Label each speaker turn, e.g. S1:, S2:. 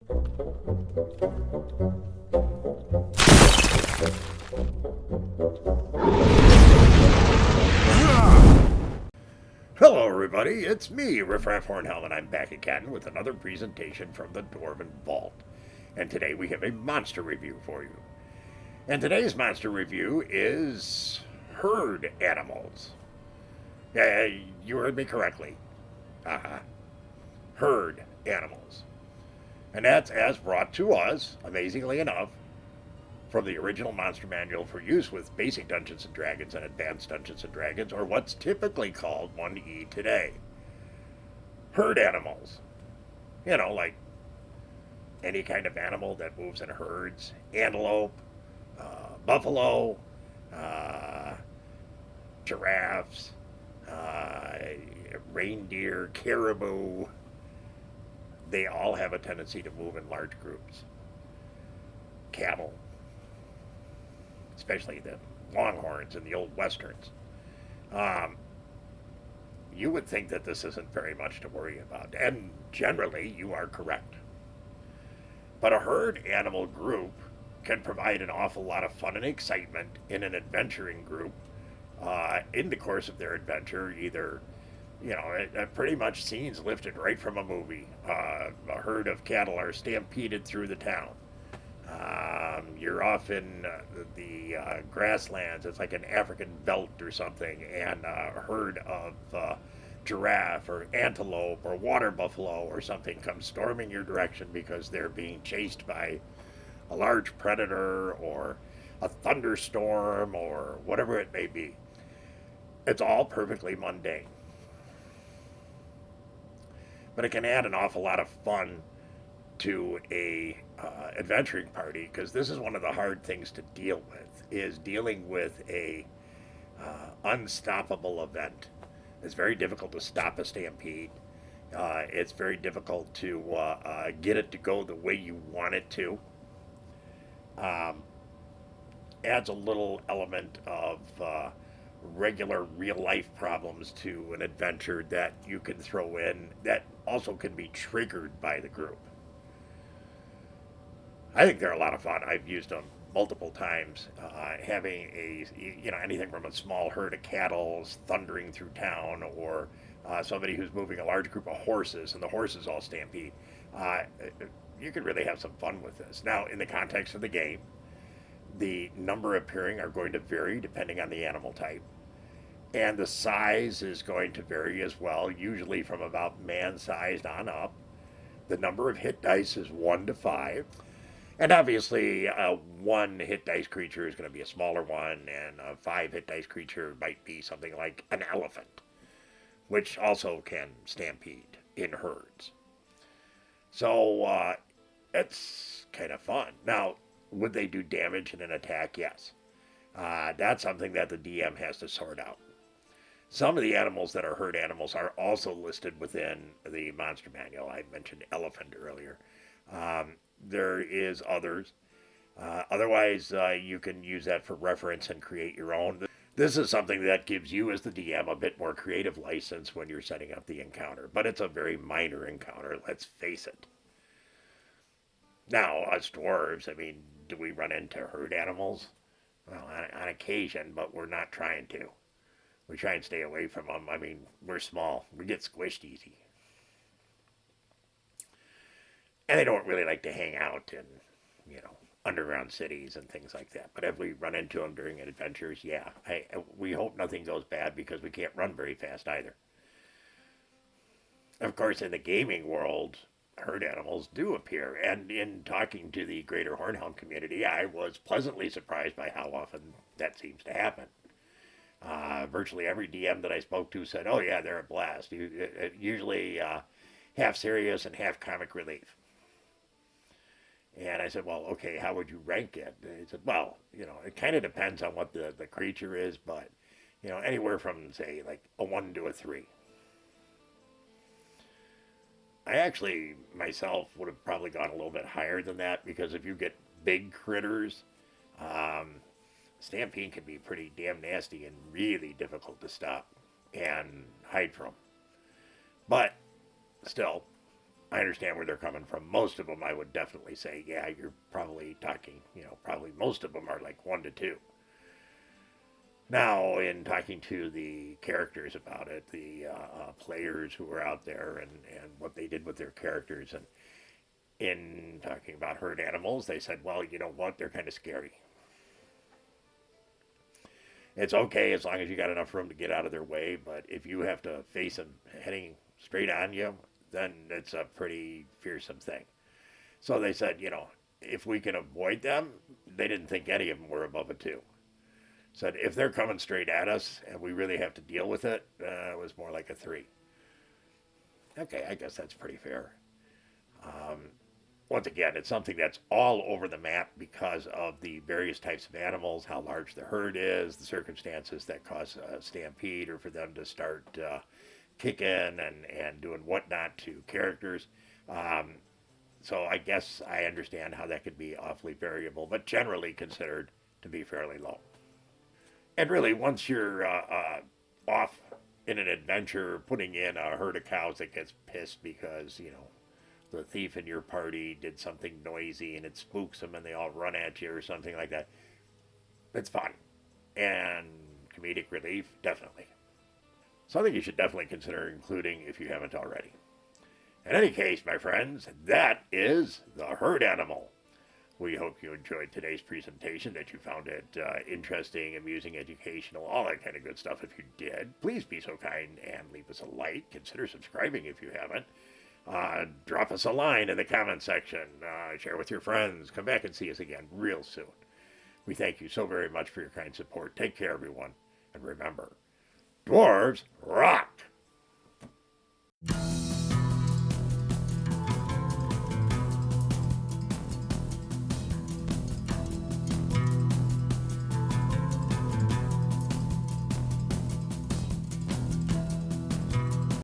S1: Hello everybody, it's me, Riffraff Hornhelm, and I'm back again with another presentation from the Dwarven Vault. And today we have a monster review for you. And today's monster review is herd animals. You heard me correctly. Herd animals. And that's as brought to us, amazingly enough, from the original monster manual for use with basic Dungeons & Dragons and advanced Dungeons & Dragons, or what's typically called 1E today. Herd animals. You know, like any kind of animal that moves in herds. Antelope, buffalo, giraffes, reindeer, caribou. They all have a tendency to move in large groups. Cattle, especially the longhorns and the old westerns. You would think that this isn't very much to worry about, and generally you are correct. But a herd animal group can provide an awful lot of fun and excitement in an adventuring group in the course of their adventure. Either, pretty much scenes lifted right from a movie. A herd of cattle are stampeded through the town. You're off in the grasslands. It's like an African veldt or something, and a herd of giraffe or antelope or water buffalo or something comes storming your direction because they're being chased by a large predator or a thunderstorm or whatever it may be. It's all perfectly mundane. But it can add an awful lot of fun to a adventuring party, because this is one of the hard things to deal with, is dealing with a unstoppable event. It's very difficult to stop a stampede. It's very difficult to get it to go the way you want it to. Adds a little element of regular real life problems to an adventure that you can throw in that also can be triggered by the group. I think they're a lot of fun. I've used them multiple times. Having anything from a small herd of cattle thundering through town, or somebody who's moving a large group of horses, and the horses all stampede. You could really have some fun with this. Now, in the context of the game, the number appearing are going to vary depending on the animal type, and the size is going to vary as well. Usually from about man-sized on up. The number of hit dice is 1 to 5. And obviously, a 1 hit dice creature is going to be a smaller one, and a 5 hit dice creature might be something like an elephant, which also can stampede in herds. So it's kind of fun. Now, would they do damage in an attack? Yes. That's something that the DM has to sort out. Some of the animals that are herd animals are also listed within the monster manual. I mentioned elephant earlier. There is others. Otherwise, you can use that for reference and create your own. This is something that gives you, as the DM, a bit more creative license when you're setting up the encounter. But it's a very minor encounter, let's face it. Now, us dwarves, do we run into herd animals? Well, on occasion, but we're not trying to. We try and stay away from them. We're small. We get squished easy. And they don't really like to hang out in, underground cities and things like that. But if we run into them during adventures, yeah. We hope nothing goes bad, because we can't run very fast either. Of course, in the gaming world, herd animals do appear. And in talking to the greater Hornhelm community, I was pleasantly surprised by how often that seems to happen. Virtually every DM that I spoke to said, oh yeah, they're a blast. Usually half serious and half comic relief. And I said, well, okay, how would you rank it? And he said, well, it kind of depends on what the creature is, but, anywhere from, say, like a 1 to a 3. I actually, myself, would have probably gone a little bit higher than that, because if you get big critters, stampede can be pretty damn nasty and really difficult to stop and hide from. But, still, I understand where they're coming from. Most of them, I would definitely say, yeah, you're probably talking, probably most of them are like 1 to 2. Now, in talking to the characters about it, the players who were out there and what they did with their characters, and in talking about herd animals, they said, well, you know what? They're kind of scary. It's okay as long as you got enough room to get out of their way, but if you have to face them heading straight on you, then it's a pretty fearsome thing. So they said, if we can avoid them, they didn't think any of them were above a 2. Said if they're coming straight at us and we really have to deal with it, it was more like a 3. Okay, I guess that's pretty fair. Um, Once again, it's something that's all over the map because of the various types of animals, how large the herd is, the circumstances that cause a stampede or for them to start kicking and doing whatnot to characters. Um, so I guess I understand how that could be awfully variable, but generally considered to be fairly low. And really, once you're off in an adventure, putting in a herd of cows that gets pissed because, the thief in your party did something noisy and it spooks them and they all run at you or something like that, it's fun. And comedic relief, definitely. Something you should definitely consider including if you haven't already. In any case, my friends, that is the herd animal. We hope you enjoyed today's presentation, that you found it interesting, amusing, educational, all that kind of good stuff. If you did, please be so kind and leave us a like. Consider subscribing if you haven't. Drop us a line in the comment section. Share with your friends. Come back and see us again real soon. We thank you so very much for your kind support. Take care, everyone. And remember, dwarves rock!